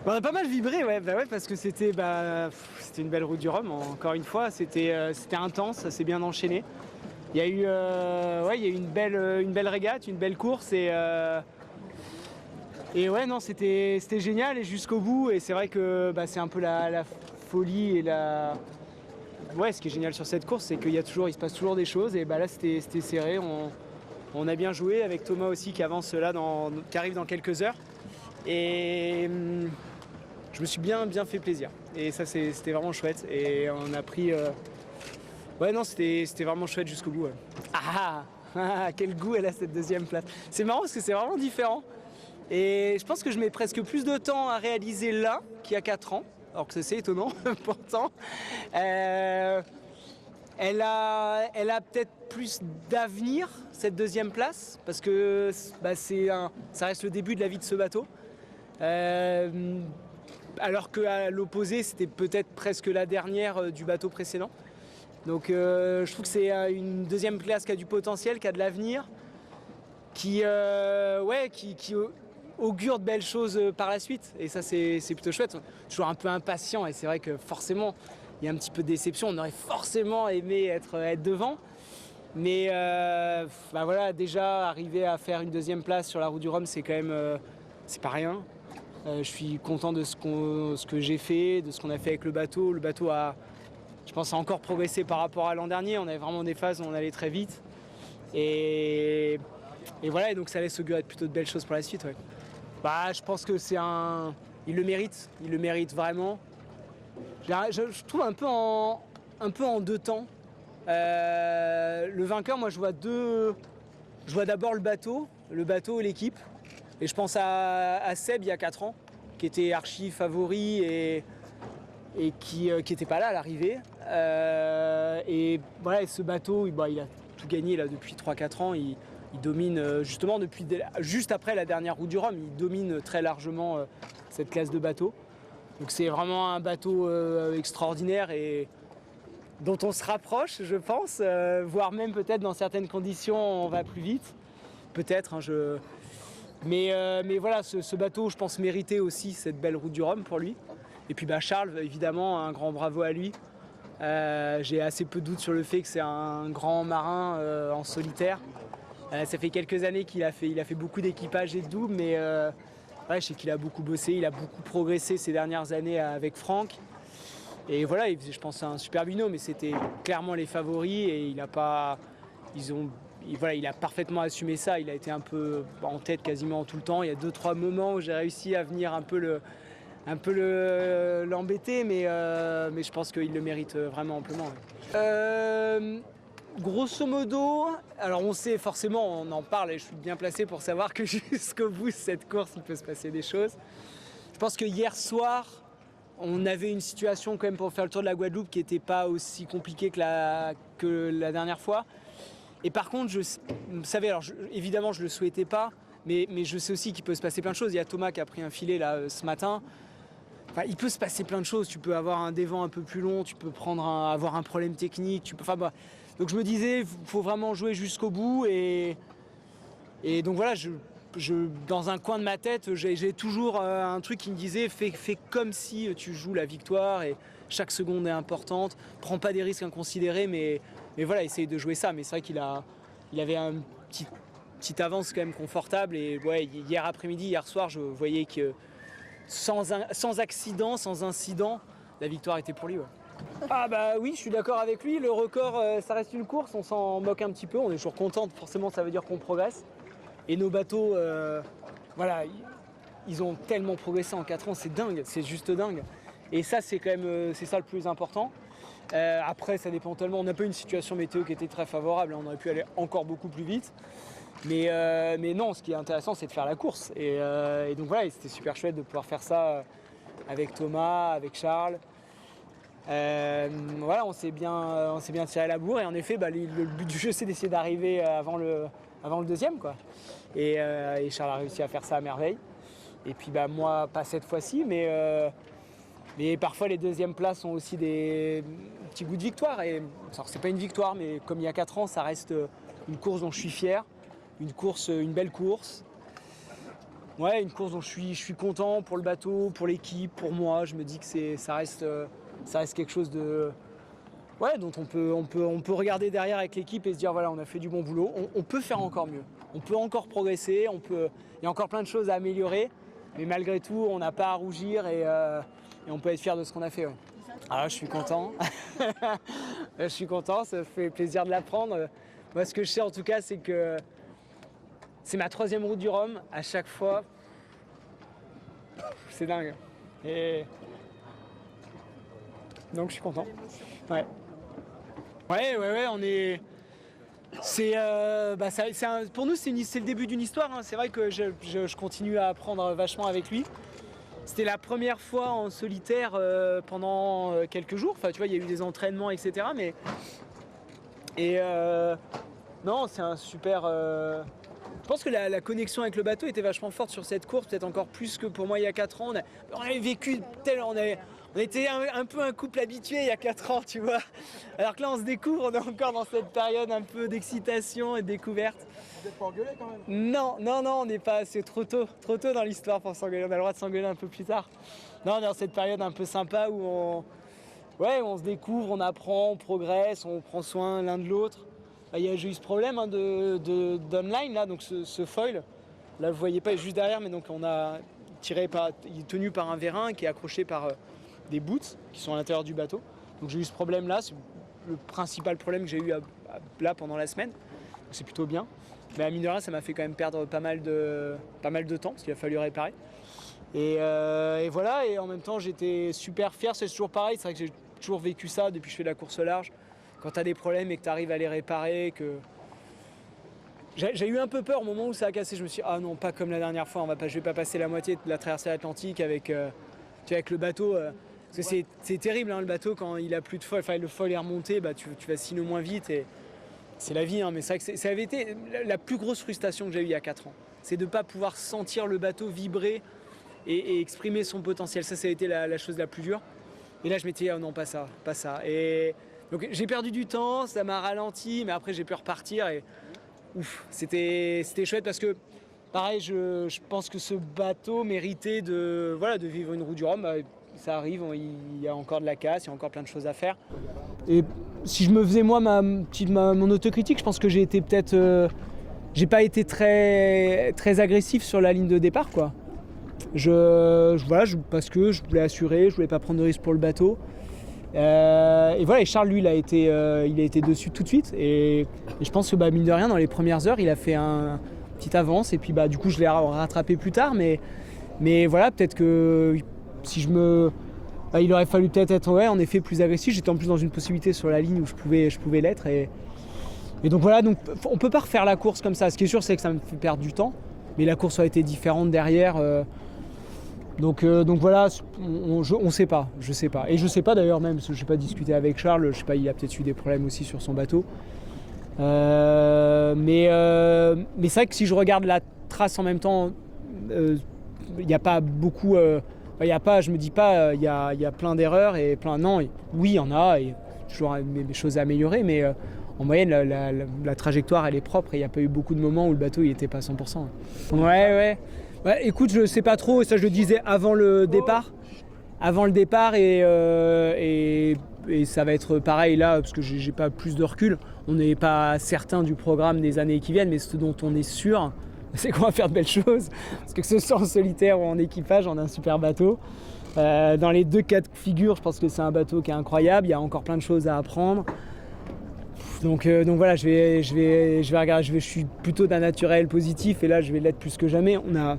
On a pas mal vibré, ouais, bah ouais, parce que c'était une belle route du Rhum, encore une fois, c'était intense, ça s'est bien enchaîné. Il y a eu, ouais, il y a eu une belle régate, une belle course et ouais, non, c'était génial et jusqu'au bout. Et c'est vrai que c'est un peu la folie et ouais, ce qui est génial sur cette course, c'est il se passe toujours des choses. Et là, c'était serré. On a bien joué avec Thomas aussi qui avance là, qui arrive dans quelques heures. Et je me suis bien fait plaisir. Et ça, c'était vraiment chouette. Et on a pris. Ouais, non, c'était vraiment chouette jusqu'au bout. Ouais. Quel goût elle a cette deuxième place. C'est marrant parce que c'est vraiment différent. Et je pense que je mets presque plus de temps à réaliser là qu'il y a 4 ans. Alors que c'est étonnant, pourtant. Elle a peut-être plus d'avenir, cette deuxième place, parce que ça reste le début de la vie de ce bateau. Alors qu'à l'opposé, c'était peut-être presque la dernière du bateau précédent. Donc je trouve que c'est une deuxième classe qui a du potentiel, qui a de l'avenir, qui augure de belles choses par la suite. Et ça, c'est plutôt chouette. Toujours un peu impatient, et c'est vrai que forcément, il y a un petit peu de déception. On aurait forcément aimé être devant. Mais voilà, déjà, arriver à faire une deuxième place sur la route du Rhum, c'est quand même c'est pas rien. Je suis content de ce que j'ai fait, de ce qu'on a fait avec le bateau. Le bateau je pense, a encore progressé par rapport à l'an dernier. On avait vraiment des phases où on allait très vite. Et voilà, et donc ça laisse augurer plutôt de belles choses pour la suite. Ouais. Je pense que il le mérite vraiment. Je trouve un peu en deux temps. Le vainqueur, moi je vois d'abord le bateau et l'équipe. Et je pense à Seb il y a 4 ans, qui était archi favori et qui n'était pas là à l'arrivée. Et voilà, et ce bateau, il a tout gagné là, depuis 3-4 ans. Il domine justement juste après la dernière route du Rhum, il domine très largement cette classe de bateau. Donc c'est vraiment un bateau extraordinaire et dont on se rapproche, je pense, voire même peut-être dans certaines conditions on va plus vite, peut-être. Mais voilà, ce bateau, je pense, méritait aussi cette belle route du Rhum pour lui. Et puis Charles, évidemment, un grand bravo à lui. J'ai assez peu de doutes sur le fait que c'est un grand marin en solitaire. Ça fait quelques années qu'il a fait beaucoup d'équipage et de double, mais je sais qu'il a beaucoup bossé, il a beaucoup progressé ces dernières années avec Franck. Et voilà, je pense que c'est un super binôme, mais c'était clairement les favoris et il a parfaitement assumé ça. Il a été un peu en tête quasiment tout le temps. Il y a 2-3 moments où j'ai réussi à venir un peu l'embêter, mais je pense qu'il le mérite vraiment amplement. Ouais. Grosso modo, alors on sait forcément, on en parle et je suis bien placé pour savoir que jusqu'au bout de cette course, il peut se passer des choses. Je pense que hier soir, on avait une situation quand même pour faire le tour de la Guadeloupe qui n'était pas aussi compliquée que la dernière fois. Et par contre, vous savez, alors évidemment, je ne le souhaitais pas, mais je sais aussi qu'il peut se passer plein de choses. Il y a Thomas qui a pris un filet là ce matin. Enfin, il peut se passer plein de choses. Tu peux avoir un dévent un peu plus long, tu peux avoir un problème technique. Donc je me disais, il faut vraiment jouer jusqu'au bout. Et donc voilà, dans un coin de ma tête, j'ai toujours un truc qui me disait fais comme si tu joues la victoire et chaque seconde est importante. Prends pas des risques inconsidérés, mais voilà, essaye de jouer ça. Mais c'est vrai qu'il avait un petite avance quand même confortable. Et ouais, hier soir, je voyais que sans accident, sans incident, la victoire était pour lui. Ouais. Oui, je suis d'accord avec lui. Le record, ça reste une course, on s'en moque un petit peu. On est toujours content, forcément, ça veut dire qu'on progresse. Et nos bateaux, ils ont tellement progressé en 4 ans, c'est dingue, c'est juste dingue. Et ça, c'est quand même, c'est ça le plus important. Après, ça dépend tellement. On n'a pas une situation météo qui était très favorable, on aurait pu aller encore beaucoup plus vite. Mais non, ce qui est intéressant, c'est de faire la course. Et donc voilà, c'était super chouette de pouvoir faire ça avec Thomas, avec Charles. Voilà, on s'est bien tiré la bourre. Et en effet, le but du jeu, c'est d'essayer d'arriver avant le deuxième, quoi. Et Charles a réussi à faire ça à merveille. Et puis moi, pas cette fois-ci, mais parfois les deuxièmes places ont aussi des petits goûts de victoire. Et alors, c'est pas une victoire, mais comme il y a 4 ans, ça reste une course dont je suis fier. Une belle course. Ouais, une course dont je suis content pour le bateau, pour l'équipe, pour moi. Je me dis que ça reste quelque chose de, ouais, dont on peut regarder derrière avec l'équipe et se dire voilà, on a fait du bon boulot. On peut faire encore mieux. On peut encore progresser. Il y a encore plein de choses à améliorer. Mais malgré tout, on n'a pas à rougir et on peut être fier de ce qu'on a fait. Ouais. Alors je suis content. Je suis content, ça fait plaisir de l'apprendre. Moi, ce que je sais en tout cas, c'est que c'est ma 3e route du Rhum. À chaque fois, c'est dingue. Et donc je suis content. Ouais. Ouais, on est. Pour nous, c'est le début d'une histoire. Hein. C'est vrai que je continue à apprendre vachement avec lui. C'était la première fois en solitaire pendant quelques jours. Enfin, tu vois, il y a eu des entraînements, etc. Non, c'est un super. Je pense que la connexion avec le bateau était vachement forte sur cette course, peut-être encore plus que pour moi il y a 4 ans. On avait vécu on était un peu un couple habitué il y a 4 ans, tu vois. Alors que là, on se découvre, on est encore dans cette période un peu d'excitation et de découverte. Vous n'êtes pas engueulé quand même? Non, on n'est pas, c'est trop tôt dans l'histoire pour s'engueuler. On a le droit de s'engueuler un peu plus tard. Non, on est dans cette période un peu sympa où on se découvre, on apprend, on progresse, on prend soin l'un de l'autre. J'ai eu ce problème d'online, là, donc ce foil. Là, vous voyez pas, il est juste derrière, mais donc il est tenu par un vérin qui est accroché par des boots qui sont à l'intérieur du bateau. Donc j'ai eu ce problème-là, c'est le principal problème que j'ai eu là pendant la semaine. Donc c'est plutôt bien. Mais à mine de rien, ça m'a fait quand même perdre pas mal de temps, parce qu'il a fallu réparer. Et voilà, et en même temps, j'étais super fier, c'est toujours pareil, c'est vrai que j'ai toujours vécu ça depuis que je fais de la course au large. Quand tu as des problèmes et que tu arrives à les réparer, que... J'ai eu un peu peur au moment où ça a cassé, je me suis dit, ah non, pas comme la dernière fois, je vais pas passer la moitié de la traversée atlantique avec le bateau. Parce que c'est terrible, hein, le bateau, quand il a plus de foil, enfin le foil est remonté, tu vas sinon moins vite. Et c'est la vie, hein, mais c'est vrai que ça avait été la plus grosse frustration que j'ai eue il y a 4 ans. C'est de ne pas pouvoir sentir le bateau vibrer et exprimer son potentiel. Ça a été la chose la plus dure. Et là, je m'étais dit, oh non, pas ça. Et donc j'ai perdu du temps, ça m'a ralenti, mais après j'ai pu repartir et ouf, c'était chouette parce que pareil, je pense que ce bateau méritait de vivre une route du Rhum. Ça arrive, il y a encore de la casse, il y a encore plein de choses à faire. Et si je me faisais moi mon autocritique, je pense que j'ai pas été très, très agressif sur la ligne de départ, quoi. Parce que je voulais assurer, je voulais pas prendre de risque pour le bateau. Et voilà, et Charles, lui, il a été dessus tout de suite. Et je pense que mine de rien, dans les premières heures, il a fait un petite avance. Et puis du coup, je l'ai rattrapé plus tard. Mais voilà, peut-être que si il aurait fallu peut-être être en effet plus agressif. J'étais en plus dans une possibilité sur la ligne où je pouvais l'être. Et donc voilà, on peut pas refaire la course comme ça. Ce qui est sûr, c'est que ça me fait perdre du temps. Mais la course aurait été différente derrière. Donc voilà, on sait pas, je sais pas. Et je sais pas d'ailleurs même, parce que je n'ai pas discuté avec Charles, je sais pas, il a peut-être eu des problèmes aussi sur son bateau. Mais c'est vrai que si je regarde la trace en même temps, il n'y a pas beaucoup... je me dis pas, il y a plein d'erreurs et plein... Non, oui, il y en a, et toujours des choses à améliorer, mais en moyenne, la trajectoire, elle est propre et il n'y a pas eu beaucoup de moments où le bateau, il n'était pas à 100%. Ouais, écoute, je sais pas trop, ça je le disais avant le départ et ça va être pareil là, parce que j'ai pas plus de recul. On n'est pas certain du programme des années qui viennent, mais ce dont on est sûr, c'est qu'on va faire de belles choses. Parce que ce soit en solitaire ou en équipage, on a un super bateau. Dans les 2 cas de figure, je pense que c'est un bateau qui est incroyable, il y a encore plein de choses à apprendre. Donc voilà, je vais regarder, je suis plutôt d'un naturel positif et là je vais l'être plus que jamais. On a,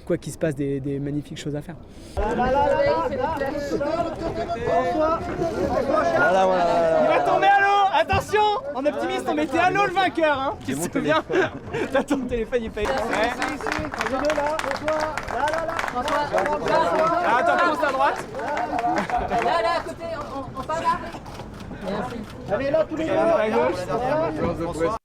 quoi qu'il se passe, des magnifiques choses à faire. Voilà. Il va tomber à l'eau, attention. En optimiste, on mettait à l'eau le vainqueur, hein. Tu te souviens? T'as ton téléphone, il est pas éteint. Attends, pense à droite. Là, à côté, en bas là. Allez là tous les deux. À gauche.